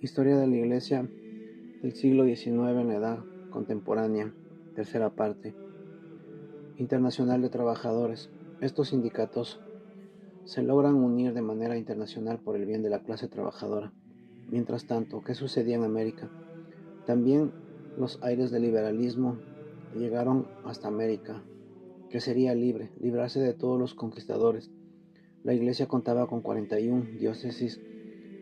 Historia de la Iglesia del siglo XIX en la Edad Contemporánea, tercera parte. Internacional de Trabajadores. Estos sindicatos se logran unir de manera internacional por el bien de la clase trabajadora. Mientras tanto, ¿qué sucedía en América? También los aires del liberalismo llegaron hasta América, que sería libre, librarse de todos los conquistadores. La Iglesia contaba con 41 diócesis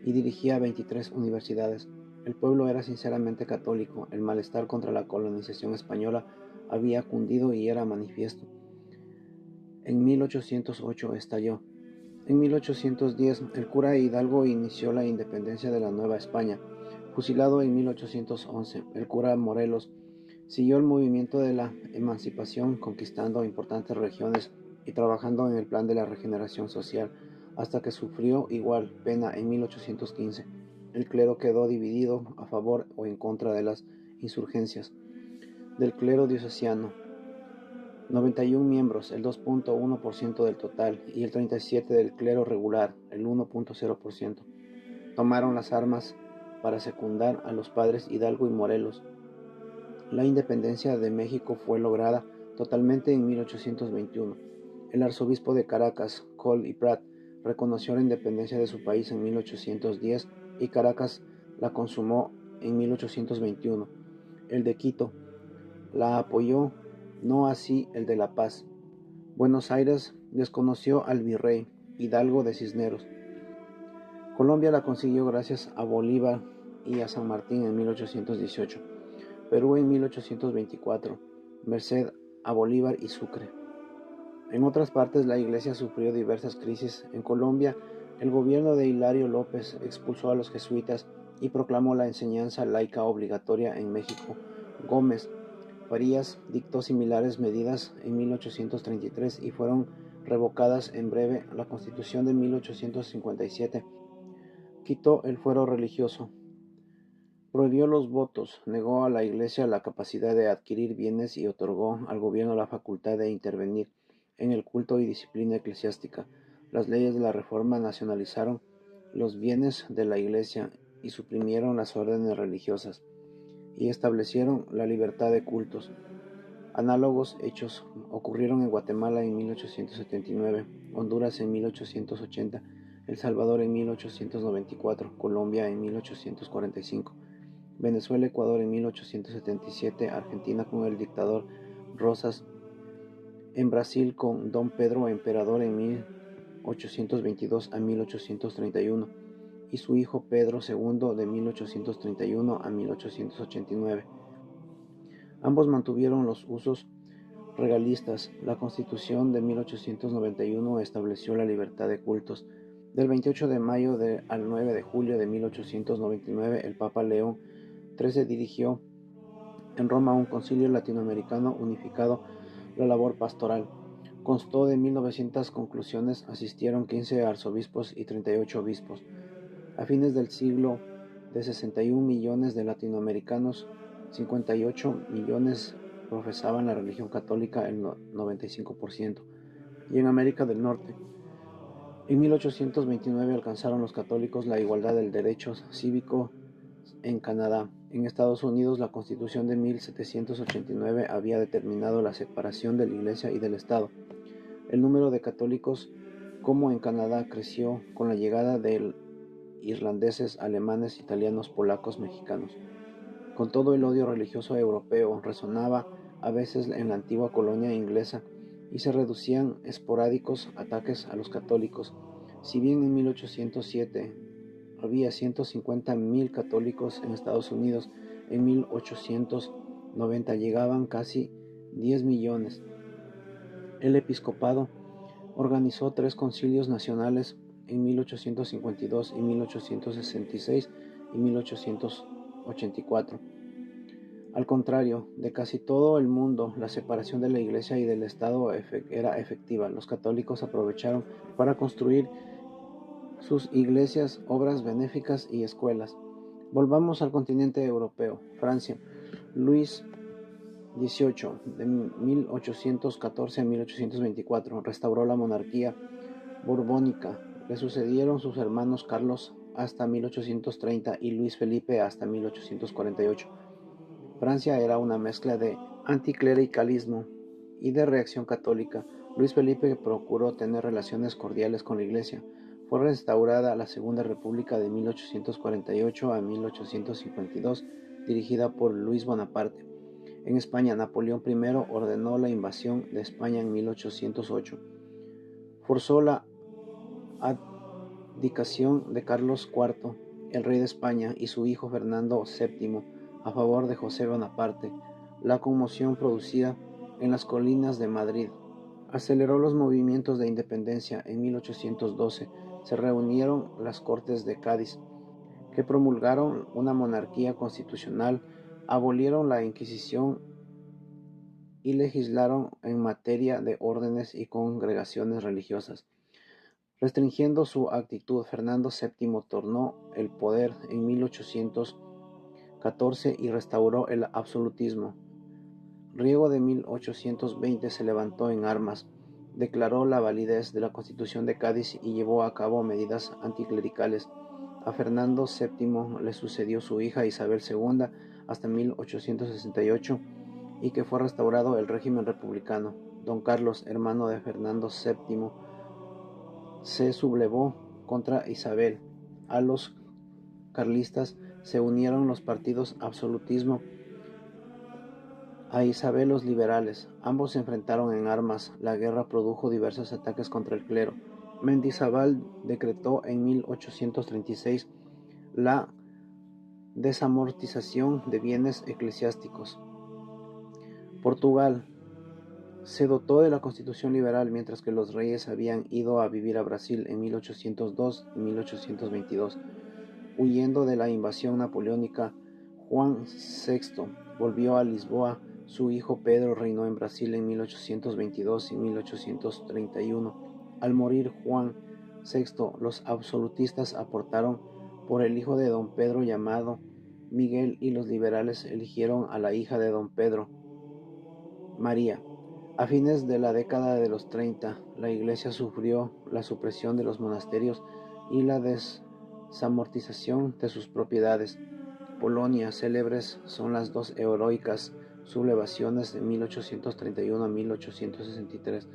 y dirigía 23 universidades. El pueblo era sinceramente católico. El malestar contra la colonización española había cundido y era manifiesto. En 1808 estalló. En 1810, el cura Hidalgo inició la independencia de la Nueva España. Fusilado en 1811, el cura Morelos siguió el movimiento de la emancipación, conquistando importantes regiones y trabajando en el plan de la regeneración social, hasta que sufrió igual pena en 1815. El clero quedó dividido a favor o en contra de las insurgencias. Del clero diocesano, 91 miembros, el 2.1% del total, y el 37 del clero regular, el 1.0%, tomaron las armas para secundar a los padres Hidalgo y Morelos. La independencia de México fue lograda totalmente en 1821. El arzobispo de Caracas, Cole y Prat, reconoció la independencia de su país en 1810 y Caracas la consumó en 1821. El de Quito la apoyó, no así el de La Paz. Buenos Aires desconoció al virrey Hidalgo de Cisneros. Colombia la consiguió gracias a Bolívar y a San Martín en 1818. Perú en 1824, merced a Bolívar y Sucre. En otras partes la Iglesia sufrió diversas crisis. En Colombia, el gobierno de Hilario López expulsó a los jesuitas y proclamó la enseñanza laica obligatoria en México. Gómez Farías dictó similares medidas en 1833 y fueron revocadas en breve. La Constitución de 1857 quitó el fuero religioso, prohibió los votos, negó a la Iglesia la capacidad de adquirir bienes y otorgó al gobierno la facultad de intervenir en el culto y disciplina eclesiástica. Las leyes de la Reforma nacionalizaron los bienes de la Iglesia y suprimieron las órdenes religiosas y establecieron la libertad de cultos. Análogos hechos ocurrieron en Guatemala en 1879, Honduras en 1880, El Salvador en 1894, Colombia en 1845. Venezuela, Ecuador en 1877, Argentina con el dictador Rosas, en Brasil con Dom Pedro Emperador en 1822 a 1831 y su hijo Pedro II de 1831 a 1889. Ambos mantuvieron los usos regalistas. La Constitución de 1891 estableció la libertad de cultos. Del 28 de mayo al 9 de julio de 1899, el Papa León XIII dirigió en Roma un concilio latinoamericano unificado la labor pastoral. Constó de 1900 conclusiones, asistieron 15 arzobispos y 38 obispos. A fines del siglo, de 61 millones de latinoamericanos, 58 millones profesaban la religión católica, el 95%, y en América del Norte. En 1829 alcanzaron los católicos la igualdad del derecho cívico en Canadá. En Estados Unidos, la Constitución de 1789 había determinado la separación de la Iglesia y del Estado. El número de católicos, como en Canadá, creció con la llegada de irlandeses, alemanes, italianos, polacos, mexicanos. Con todo, el odio religioso europeo resonaba a veces en la antigua colonia inglesa y se reducían esporádicos ataques a los católicos. Si bien en 1807 había 150,000 católicos en Estados Unidos, en 1890 llegaban casi 10 millones. El episcopado organizó 3 concilios nacionales en 1852 y 1866 y 1884. Al contrario de casi todo el mundo, la separación de la Iglesia y del Estado era efectiva. Los católicos aprovecharon para construir sus iglesias, obras benéficas y escuelas. Volvamos al continente europeo. Francia. Luis XVIII, de 1814 a 1824, restauró la monarquía borbónica. Le sucedieron sus hermanos Carlos hasta 1830 y Luis Felipe hasta 1848. Francia era una mezcla de anticlericalismo y de reacción católica. Luis Felipe procuró tener relaciones cordiales con la Iglesia. Fue restaurada la Segunda República de 1848 a 1852, dirigida por Luis Bonaparte. En España, Napoleón I ordenó la invasión de España en 1808. Forzó la abdicación de Carlos IV, el rey de España, y su hijo Fernando VII a favor de José Bonaparte. La conmoción producida en las colinas de Madrid aceleró los movimientos de independencia. En 1812 se reunieron las Cortes de Cádiz, que promulgaron una monarquía constitucional, abolieron la Inquisición y legislaron en materia de órdenes y congregaciones religiosas. Restringiendo su actitud, Fernando VII tornó el poder en 1814 y restauró el absolutismo. Riego de 1820 se levantó en armas, declaró la validez de la Constitución de Cádiz y llevó a cabo medidas anticlericales. A Fernando VII le sucedió su hija Isabel II hasta 1868 y que fue restaurado el régimen republicano. Don Carlos, hermano de Fernando VII, se sublevó contra Isabel. A los carlistas se unieron los partidos absolutismo, a Isabel los liberales. Ambos se enfrentaron en armas. La guerra produjo diversos ataques contra el clero. Mendizábal decretó en 1836 la desamortización de bienes eclesiásticos. Portugal se dotó de la Constitución liberal, mientras que los reyes habían ido a vivir a Brasil en 1802 y 1822. Huyendo de la invasión napoleónica, Juan VI volvió a Lisboa. Su hijo Pedro reinó en Brasil en 1822 y 1831. Al morir Juan VI, los absolutistas aportaron por el hijo de don Pedro llamado Miguel y los liberales eligieron a la hija de don Pedro, María. A fines de la década de los 30, la Iglesia sufrió la supresión de los monasterios y la desamortización de sus propiedades. Polonia, célebres son las dos heroicas sublevaciones de 1831 a 1863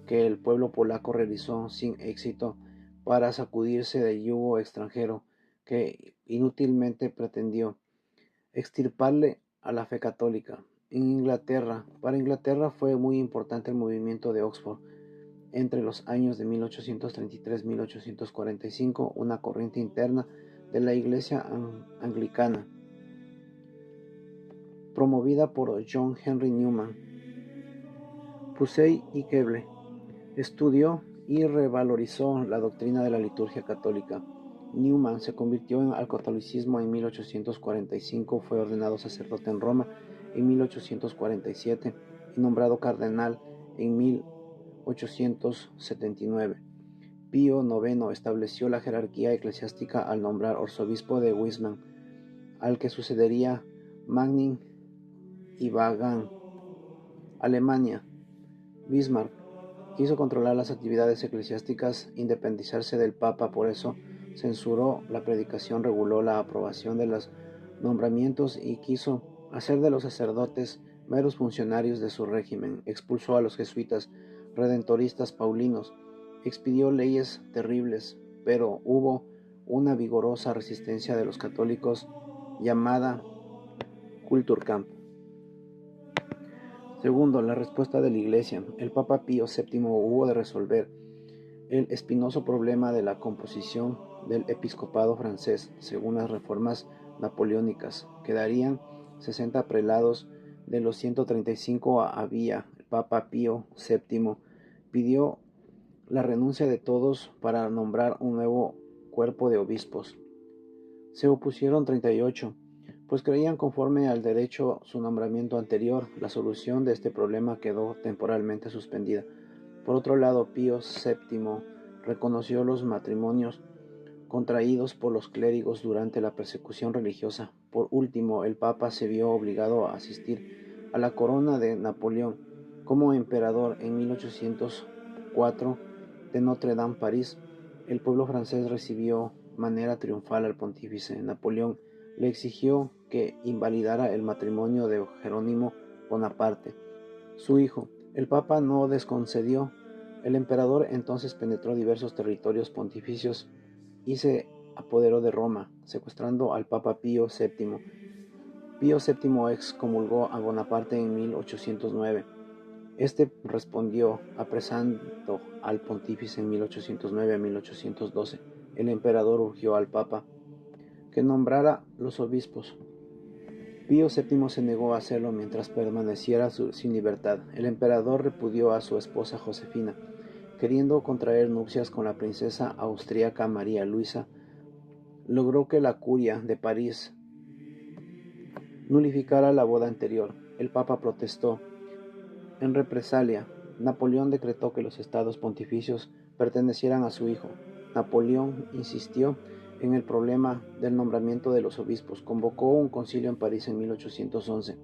que el pueblo polaco realizó sin éxito para sacudirse del yugo extranjero que inútilmente pretendió extirparle a la fe católica. Para Inglaterra fue muy importante el movimiento de Oxford. Entre los años de 1833 y 1845, una corriente interna de la Iglesia anglicana, promovida por John Henry Newman, Pusey y Keble, estudió y revalorizó la doctrina de la liturgia católica. Newman se convirtió al catolicismo en 1845, fue ordenado sacerdote en Roma en 1847 y nombrado cardenal en 1879. Pío IX estableció la jerarquía eclesiástica al nombrar arzobispo de Wismar, al que sucedería Magnin y Vagan. Alemania. Bismarck quiso controlar las actividades eclesiásticas, independizarse del Papa, por eso censuró la predicación, reguló la aprobación de los nombramientos y quiso hacer de los sacerdotes meros funcionarios de su régimen. Expulsó a los jesuitas redentoristas paulinos, expidió leyes terribles, pero hubo una vigorosa resistencia de los católicos llamada Kulturkampf. Segundo, la respuesta de la Iglesia. El Papa Pío VII hubo de resolver el espinoso problema de la composición del episcopado francés. Según las reformas napoleónicas, quedarían 60 prelados. De los 135 había. El Papa Pío VII pidió la renuncia de todos para nombrar un nuevo cuerpo de obispos. Se opusieron 38, pues creían conforme al derecho su nombramiento anterior. La solución de este problema quedó temporalmente suspendida. Por otro lado, Pío VII reconoció los matrimonios contraídos por los clérigos durante la persecución religiosa. Por último, el Papa se vio obligado a asistir a la corona de Napoleón como emperador en 1804 de Notre Dame, París. El pueblo francés recibió manera triunfal al pontífice. Napoleón le exigió que invalidara el matrimonio de Jerónimo Bonaparte, su hijo. El Papa no desconcedió. El emperador entonces penetró diversos territorios pontificios y se apoderó de Roma, secuestrando al Papa Pío VII. Pío VII excomulgó a Bonaparte en 1809. Este respondió apresando al pontífice en 1809 a 1812. El emperador urgió al Papa que nombrara los obispos. Pío VII se negó a hacerlo mientras permaneciera sin libertad. El emperador repudió a su esposa Josefina, queriendo contraer nupcias con la princesa austríaca María Luisa. Logró que la curia de París nulificara la boda anterior. El Papa protestó. En represalia, Napoleón decretó que los estados pontificios pertenecieran a su hijo. Napoleón insistió en el problema del nombramiento de los obispos. Convocó un concilio en París en 1811,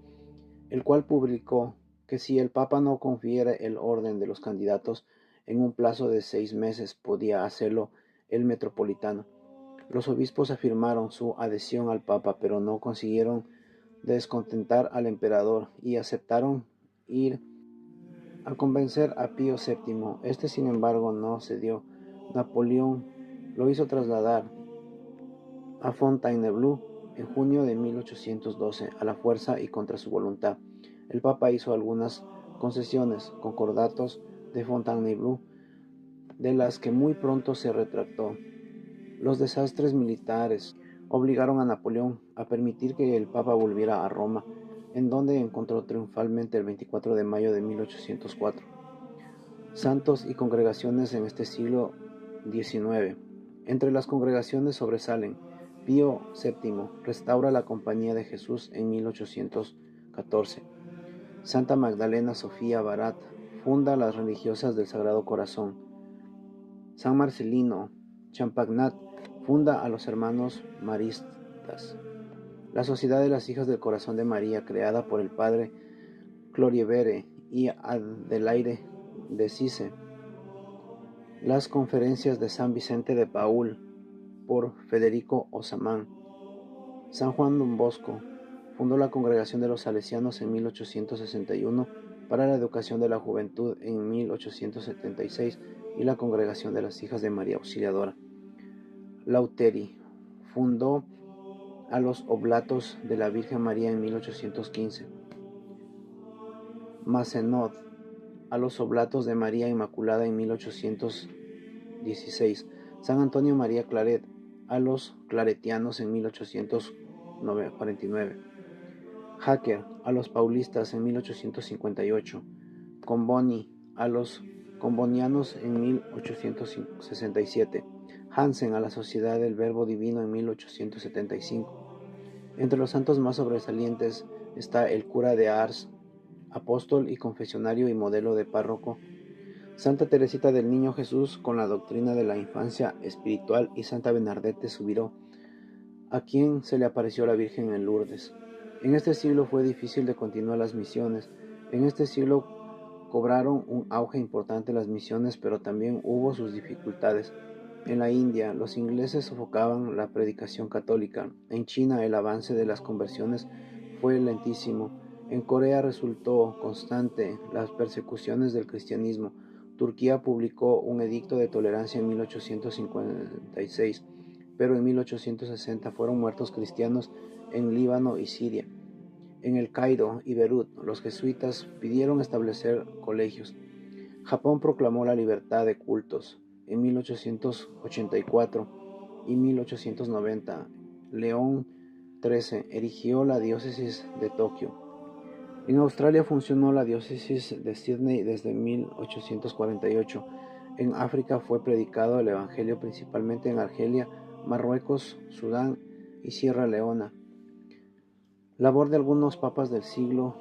el cual publicó que si el Papa no confiera el orden de los candidatos en un plazo de 6 meses, podía hacerlo el metropolitano. Los obispos afirmaron su adhesión al Papa, pero no consiguieron descontentar al emperador y aceptaron ir a convencer a Pío VII. Este, sin embargo, no cedió. Napoleón lo hizo trasladar a Fontainebleau en junio de 1812 a la fuerza y contra su voluntad. El Papa hizo algunas concesiones, concordatos de Fontainebleau, de las que muy pronto se retractó. Los desastres militares obligaron a Napoleón a permitir que el Papa volviera a Roma, en donde encontró triunfalmente el 24 de mayo de 1804. Santos y congregaciones en este siglo XIX. Entre las congregaciones sobresalen Pío VII, restaura la Compañía de Jesús en 1814. Santa Magdalena Sofía Barat, funda las religiosas del Sagrado Corazón. San Marcelino Champagnat, funda a los hermanos maristas. La Sociedad de las Hijas del Corazón de María, creada por el padre Clorievere y Adelaide de Cise. Las Conferencias de San Vicente de Paúl, por Federico Osamán. San Juan Don Bosco fundó la Congregación de los Salesianos en 1861 para la educación de la juventud en 1876 y la Congregación de las Hijas de María Auxiliadora. Lauteri fundó a los Oblatos de la Virgen María en 1815. Massenod a los Oblatos de María Inmaculada en 1816. San Antonio María Claret a los claretianos en 1849. Hacker a los paulistas en 1858. Comboni a los combonianos en 1867. Hansen a la Sociedad del Verbo Divino en 1875. Entre los santos más sobresalientes está el cura de Ars, apóstol y confesionario y modelo de párroco, Santa Teresita del Niño Jesús con la doctrina de la infancia espiritual y Santa Bernadette Subiró, a quien se le apareció la Virgen en Lourdes. En este siglo fue difícil de continuar las misiones. En este siglo cobraron un auge importante las misiones, pero también hubo sus dificultades. En la India, los ingleses sofocaban la predicación católica. En China, el avance de las conversiones fue lentísimo. En Corea resultó constante las persecuciones del cristianismo. Turquía publicó un edicto de tolerancia en 1856, pero en 1860 fueron muertos cristianos en Líbano y Siria. En El Cairo y Beirut, los jesuitas pidieron establecer colegios. Japón proclamó la libertad de cultos. En 1884 y 1890, León XIII erigió la diócesis de Tokio. En Australia funcionó la diócesis de Sydney desde 1848. En África fue predicado el Evangelio principalmente en Argelia, Marruecos, Sudán y Sierra Leona. Labor de algunos papas del siglo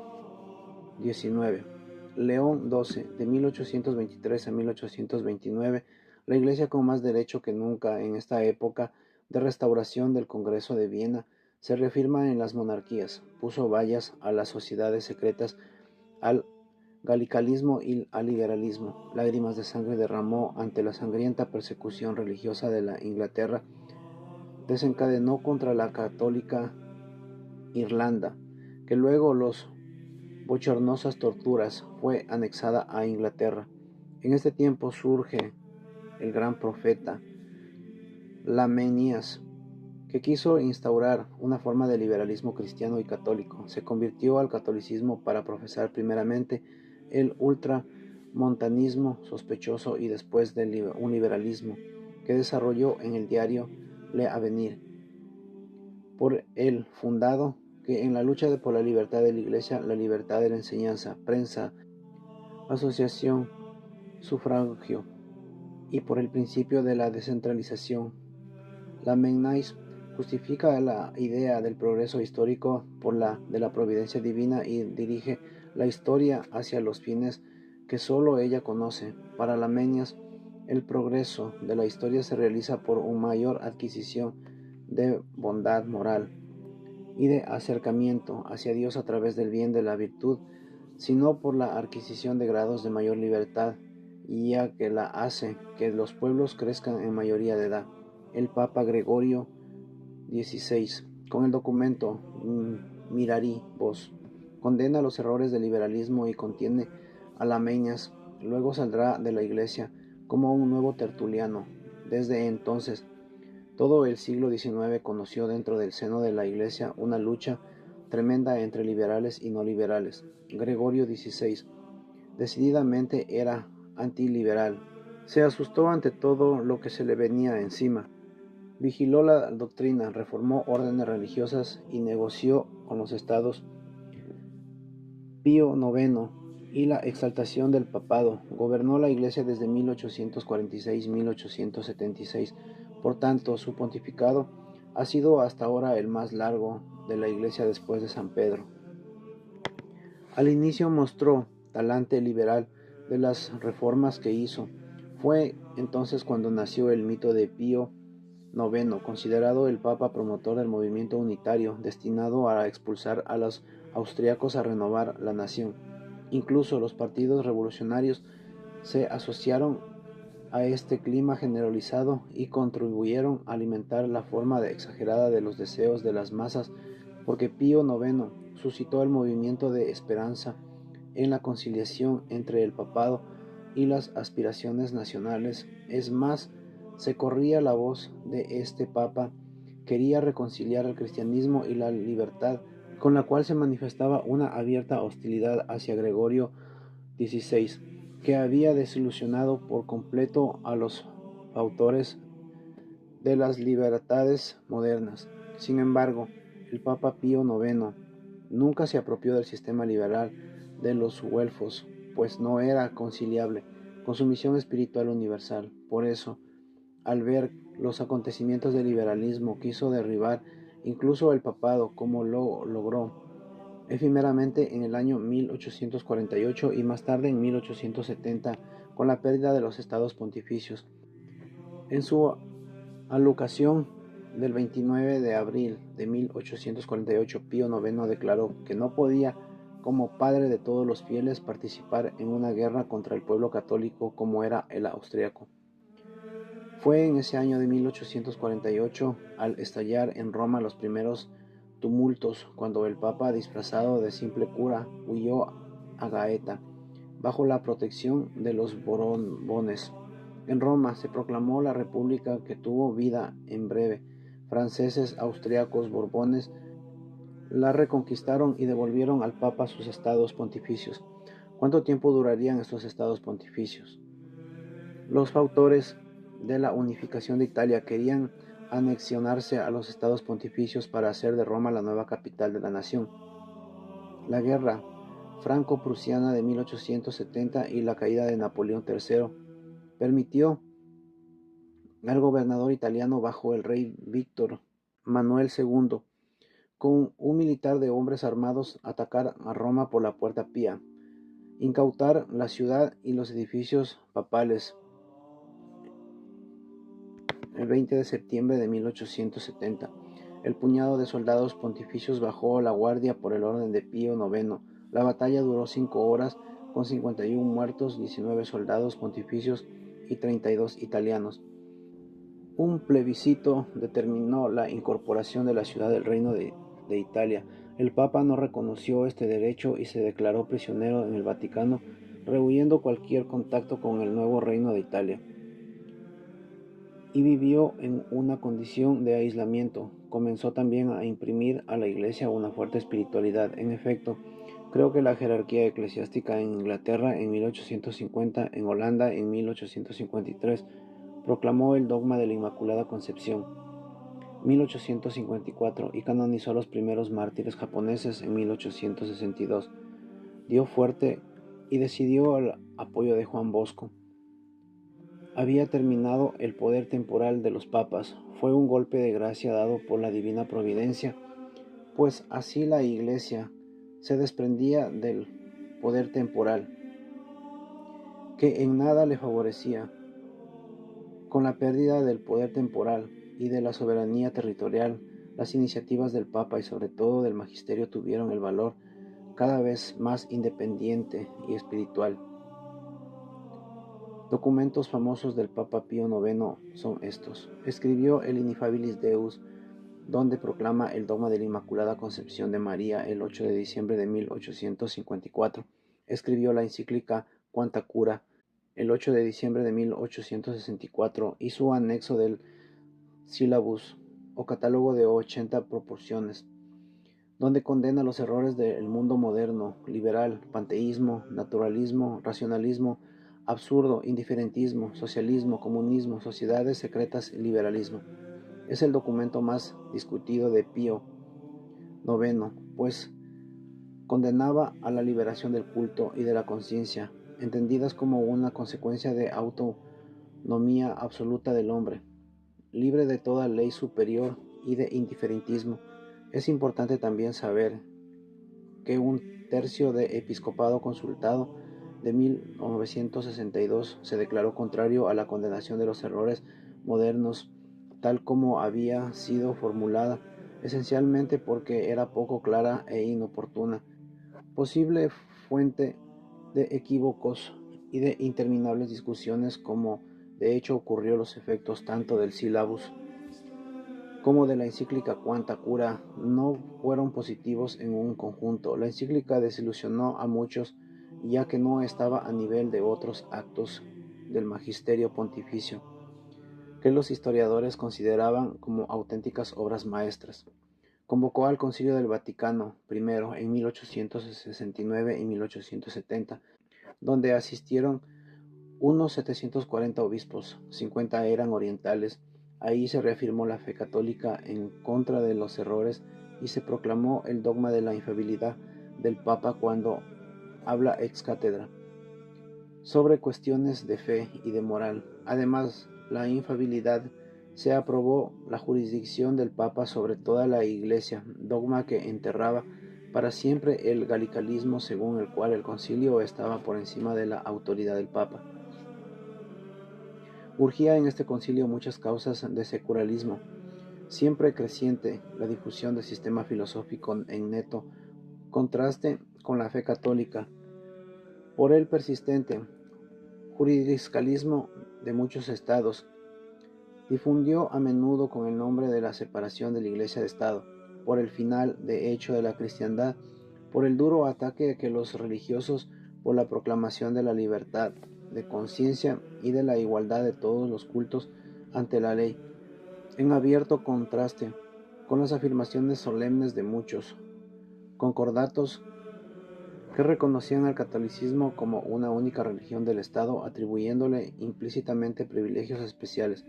XIX. León XII, de 1823 a 1829, la Iglesia con más derecho que nunca en esta época de restauración del Congreso de Viena, se reafirma en las monarquías, puso vallas a las sociedades secretas, al galicalismo y al liberalismo. Lágrimas de sangre derramó ante la sangrienta persecución religiosa de la Inglaterra desencadenó contra la católica Irlanda, que luego los bochornosas torturas fue anexada a Inglaterra. En este tiempo surge el gran profeta Lamenias, que quiso instaurar una forma de liberalismo cristiano y católico. Se convirtió al catolicismo para profesar primeramente el ultramontanismo sospechoso y después un liberalismo que desarrolló en el diario Le Avenir, por él fundado, que en la lucha por la libertad de la Iglesia, la libertad de la enseñanza, prensa, asociación, sufragio y por el principio de la descentralización. Lamennais justifica la idea del progreso histórico de la providencia divina y dirige la historia hacia los fines que sólo ella conoce. Para Lamenias, el progreso de la historia se realiza por una mayor adquisición de bondad moral y de acercamiento hacia Dios a través del bien de la virtud, sino por la adquisición de grados de mayor libertad, ya que la hace que los pueblos crezcan en mayoría de edad. El Papa Gregorio XVI, con el documento Mirari Vos, condena los errores del liberalismo y contiene a Lamenias. Luego saldrá de la Iglesia como un nuevo Tertuliano. Desde entonces, todo el siglo XIX conoció dentro del seno de la Iglesia una lucha tremenda entre liberales y no liberales. Gregorio XVI decididamente era antiliberal. Se asustó ante todo lo que se le venía encima. Vigiló la doctrina, reformó órdenes religiosas y negoció con los estados. Pío IX y la exaltación del papado. Gobernó la Iglesia desde 1846-1876. Por tanto, su pontificado ha sido hasta ahora el más largo de la Iglesia después de San Pedro. Al inicio mostró talante liberal de las reformas que hizo. Fue entonces cuando nació el mito de Pío IX, considerado el papa promotor del movimiento unitario, destinado a expulsar a los austriacos, a renovar la nación. Incluso los partidos revolucionarios se asociaron a este clima generalizado y contribuyeron a alimentar la forma exagerada de los deseos de las masas, porque Pío IX suscitó el movimiento de esperanza en la conciliación entre el papado y las aspiraciones nacionales. Es más, se corría la voz de este papa quería reconciliar el cristianismo y la libertad, con la cual se manifestaba una abierta hostilidad hacia Gregorio XVI, que había desilusionado por completo a los autores de las libertades modernas. Sin embargo, el Papa Pío IX nunca se apropió del sistema liberal de los güelfos, pues no era conciliable con su misión espiritual universal. Por eso, al ver los acontecimientos del liberalismo, quiso derribar incluso el papado, como lo logró efímeramente en el año 1848 y más tarde en 1870 con la pérdida de los estados pontificios. En su alocución del 29 de abril de 1848, Pío IX declaró que no podía, como padre de todos los fieles, participar en una guerra contra el pueblo católico como era el austriaco. Fue en ese año de 1848, al estallar en Roma los primeros tumultos, cuando el Papa, disfrazado de simple cura, huyó a Gaeta, bajo la protección de los Borbones. En Roma se proclamó la república, que tuvo vida en breve. Franceses, austriacos, borbones la reconquistaron y devolvieron al Papa sus estados pontificios. ¿Cuánto tiempo durarían estos estados pontificios? Los autores de la unificación de Italia querían anexionarse a los estados pontificios para hacer de Roma la nueva capital de la nación. La guerra franco-prusiana de 1870 y la caída de Napoleón III permitió al gobernador italiano bajo el rey Víctor Manuel II, con un militar de hombres armados, atacar a Roma por la Puerta Pía, incautar la ciudad y los edificios papales. El 20 de septiembre de 1870, el puñado de soldados pontificios bajó la guardia por el orden de Pío IX. La batalla duró 5 horas, con 51 muertos, 19 soldados pontificios y 32 italianos. Un plebiscito determinó la incorporación de la ciudad del Reino de Italia. El Papa no reconoció este derecho y se declaró prisionero en el Vaticano, rehuyendo cualquier contacto con el nuevo Reino de Italia. Y vivió en una condición de aislamiento. Comenzó también a imprimir a la Iglesia una fuerte espiritualidad. En efecto, creo que la jerarquía eclesiástica en Inglaterra en 1850, en Holanda en 1853, proclamó el dogma de la Inmaculada Concepción, 1854, y canonizó a los primeros mártires japoneses en 1862. Dio fuerte y decidió el apoyo de Juan Bosco. Había terminado el poder temporal de los papas. Fue un golpe de gracia dado por la divina providencia, pues así la Iglesia se desprendía del poder temporal, que en nada le favorecía. Con la pérdida del poder temporal y de la soberanía territorial, las iniciativas del Papa y sobre todo del Magisterio tuvieron el valor cada vez más independiente y espiritual. Documentos famosos del Papa Pío IX son estos. Escribió el Ineffabilis Deus, donde proclama el dogma de la Inmaculada Concepción de María el 8 de diciembre de 1854. Escribió la encíclica Quanta Cura el 8 de diciembre de 1864 y su anexo del Syllabus o catálogo de 80 proporciones, donde condena los errores del mundo moderno, liberal, panteísmo, naturalismo, racionalismo, absurdo, indiferentismo, socialismo, comunismo, sociedades secretas y liberalismo. Es el documento más discutido de Pío IX, pues condenaba a la liberación del culto y de la conciencia, entendidas como una consecuencia de autonomía absoluta del hombre, libre de toda ley superior y de indiferentismo. Es importante también saber que un tercio de episcopado consultado de 1962 se declaró contrario a la condenación de los errores modernos tal como había sido formulada, esencialmente porque era poco clara e inoportuna, posible fuente de equívocos y de interminables discusiones, como de hecho ocurrió. Los efectos tanto del Syllabus como de la encíclica Quanta Cura no fueron positivos en un conjunto. La encíclica desilusionó a muchos, ya que no estaba a nivel de otros actos del magisterio pontificio, que los historiadores consideraban como auténticas obras maestras. Convocó al Concilio del Vaticano I en 1869 y 1870, donde asistieron unos 740 obispos, 50 eran orientales. Ahí se reafirmó la fe católica en contra de los errores y se proclamó el dogma de la infalibilidad del Papa cuando habla ex cátedra sobre cuestiones de fe y de moral. Además, la infalibilidad se aprobó la jurisdicción del Papa sobre toda la Iglesia, dogma que enterraba para siempre el galicalismo, según el cual el concilio estaba por encima de la autoridad del Papa. Urgía en este concilio muchas causas de secularismo, siempre creciente, la difusión del sistema filosófico en neto contraste con la fe católica, por el persistente jurisdicalismo de muchos estados, difundió a menudo con el nombre de la separación de la Iglesia de Estado, por el final de hecho de la cristiandad, por el duro ataque que los religiosos por la proclamación de la libertad de conciencia y de la igualdad de todos los cultos ante la ley, en abierto contraste con las afirmaciones solemnes de muchos concordatos que reconocían al catolicismo como una única religión del Estado, atribuyéndole implícitamente privilegios especiales.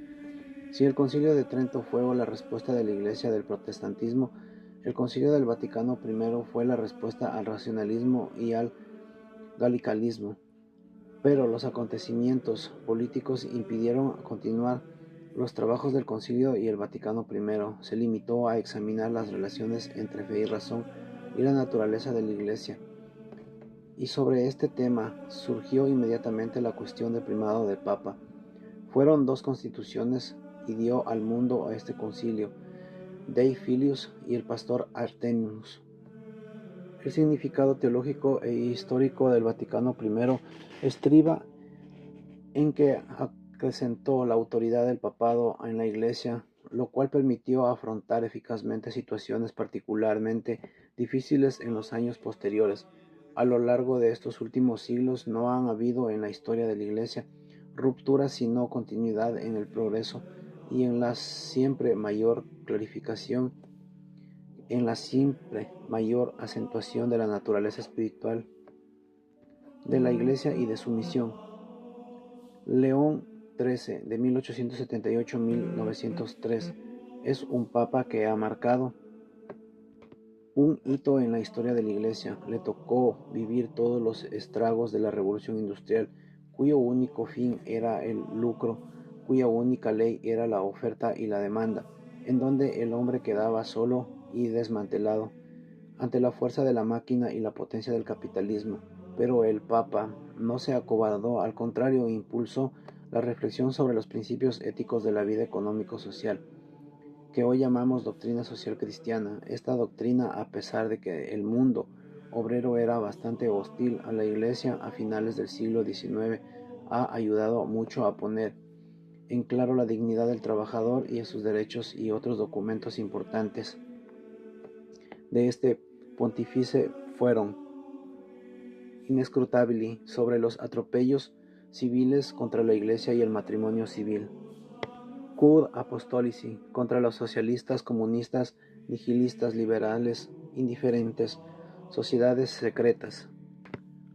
Si el Concilio de Trento fue la respuesta de la Iglesia del protestantismo, el Concilio del Vaticano I fue la respuesta al racionalismo y al galicalismo. Pero los acontecimientos políticos impidieron continuar los trabajos del Concilio y el Vaticano I se limitó a examinar las relaciones entre fe y razón y la naturaleza de la Iglesia. Y sobre este tema surgió inmediatamente la cuestión del primado del Papa. Fueron dos constituciones y dio al mundo a este concilio, Dei Filius y el pastor Artemius. El significado teológico e histórico del Vaticano I estriba en que acrecentó la autoridad del papado en la Iglesia, lo cual permitió afrontar eficazmente situaciones particularmente difíciles en los años posteriores. A lo largo de estos últimos siglos no han habido en la historia de la Iglesia rupturas sino continuidad en el progreso y en la siempre mayor clarificación, en la siempre mayor acentuación de la naturaleza espiritual de la Iglesia y de su misión. León XIII, de 1878 a 1903, es un papa que ha marcado un hito en la historia de la Iglesia. Le tocó vivir todos los estragos de la Revolución Industrial, cuyo único fin era el lucro, cuya única ley era la oferta y la demanda, en donde el hombre quedaba solo y desmantelado ante la fuerza de la máquina y la potencia del capitalismo. Pero el Papa no se acobardó, al contrario, impulsó la reflexión sobre los principios éticos de la vida económico-social, que hoy llamamos doctrina social cristiana. Esta doctrina, a pesar de que el mundo obrero era bastante hostil a la Iglesia a finales del siglo XIX, ha ayudado mucho a poner en claro la dignidad del trabajador y sus derechos, y otros documentos importantes de este pontífice fueron Inescrutabili sobre los atropellos civiles contra la Iglesia y el matrimonio civil, Cur Apostolici contra los socialistas, comunistas, nihilistas, liberales, indiferentes, sociedades secretas,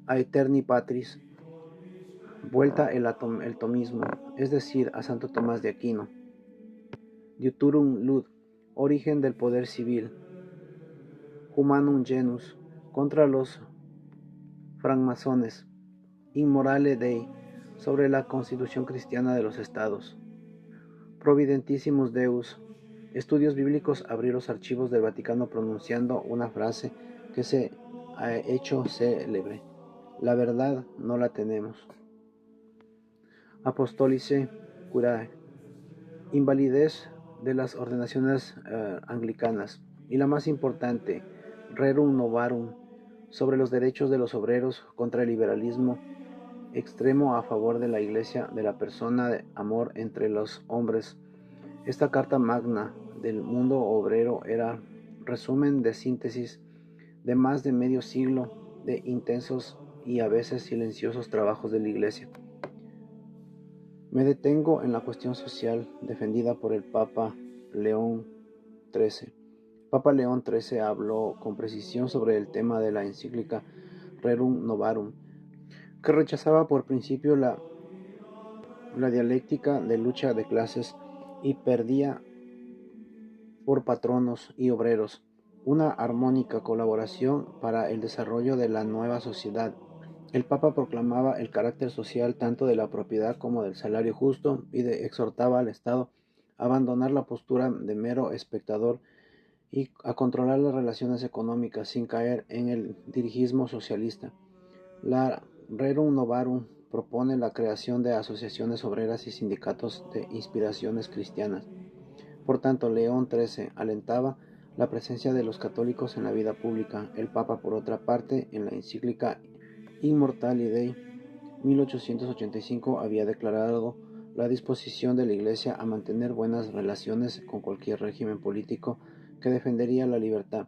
Aeterni Patris, vuelta el tomismo, es decir, a Santo Tomás de Aquino, Diuturum Lud, origen del poder civil, Humanum Genus, contra los francmasones, Immorale Dei, sobre la constitución cristiana de los estados, Providentissimus Deus, estudios bíblicos, abrir los archivos del Vaticano pronunciando una frase que se ha hecho célebre: la verdad no la tenemos. Apostolice Curae, invalidez de las ordenaciones anglicanas, y la más importante, Rerum Novarum, sobre los derechos de los obreros contra el liberalismo extremo a favor de la Iglesia, de la persona de amor entre los hombres. Esta carta magna del mundo obrero era resumen de síntesis de más de medio siglo de intensos y a veces silenciosos trabajos de la Iglesia. Me detengo en la cuestión social defendida por el Papa León XIII. Papa León XIII habló con precisión sobre el tema de la encíclica Rerum Novarum, que rechazaba por principio la dialéctica de lucha de clases y perdía por patronos y obreros una armónica colaboración para el desarrollo de la nueva sociedad. El Papa proclamaba el carácter social tanto de la propiedad como del salario justo y exhortaba al Estado a abandonar la postura de mero espectador y a controlar las relaciones económicas sin caer en el dirigismo socialista. La Rerum Novarum propone la creación de asociaciones obreras y sindicatos de inspiraciones cristianas. Por tanto, León XIII alentaba la presencia de los católicos en la vida pública. El Papa, por otra parte, en la encíclica Immortali Dei 1885 había declarado la disposición de la Iglesia a mantener buenas relaciones con cualquier régimen político que defendería la libertad.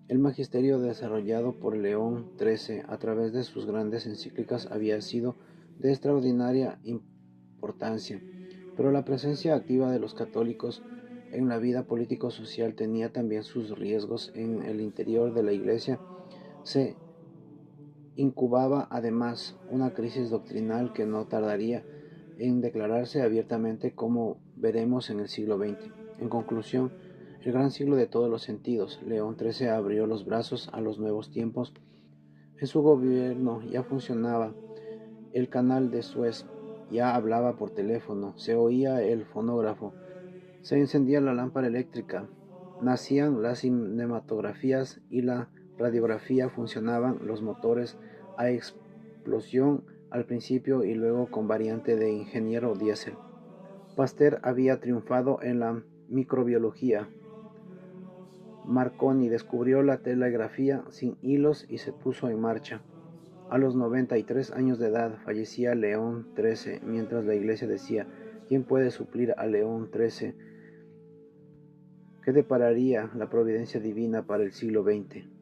El magisterio desarrollado por León XIII a través de sus grandes encíclicas había sido de extraordinaria importancia, pero la presencia activa de los católicos en la vida político-social tenía también sus riesgos. En el interior de la Iglesia se incubaba además una crisis doctrinal que no tardaría en declararse abiertamente, como veremos en el siglo XX. En conclusión, el gran siglo de todos los sentidos, León XIII abrió los brazos a los nuevos tiempos. En su gobierno ya funcionaba el canal de Suez, ya hablaba por teléfono, se oía el fonógrafo, se encendía la lámpara eléctrica, nacían las cinematografías y la radiografía, funcionaban los motores a explosión al principio y luego con variante de ingeniero diésel. Pasteur había triunfado en la microbiología. Marconi descubrió la telegrafía sin hilos y se puso en marcha. A los 93 años de edad fallecía León XIII, mientras la Iglesia decía: ¿quién puede suplir a León XIII? ¿Qué depararía la providencia divina para el siglo XX?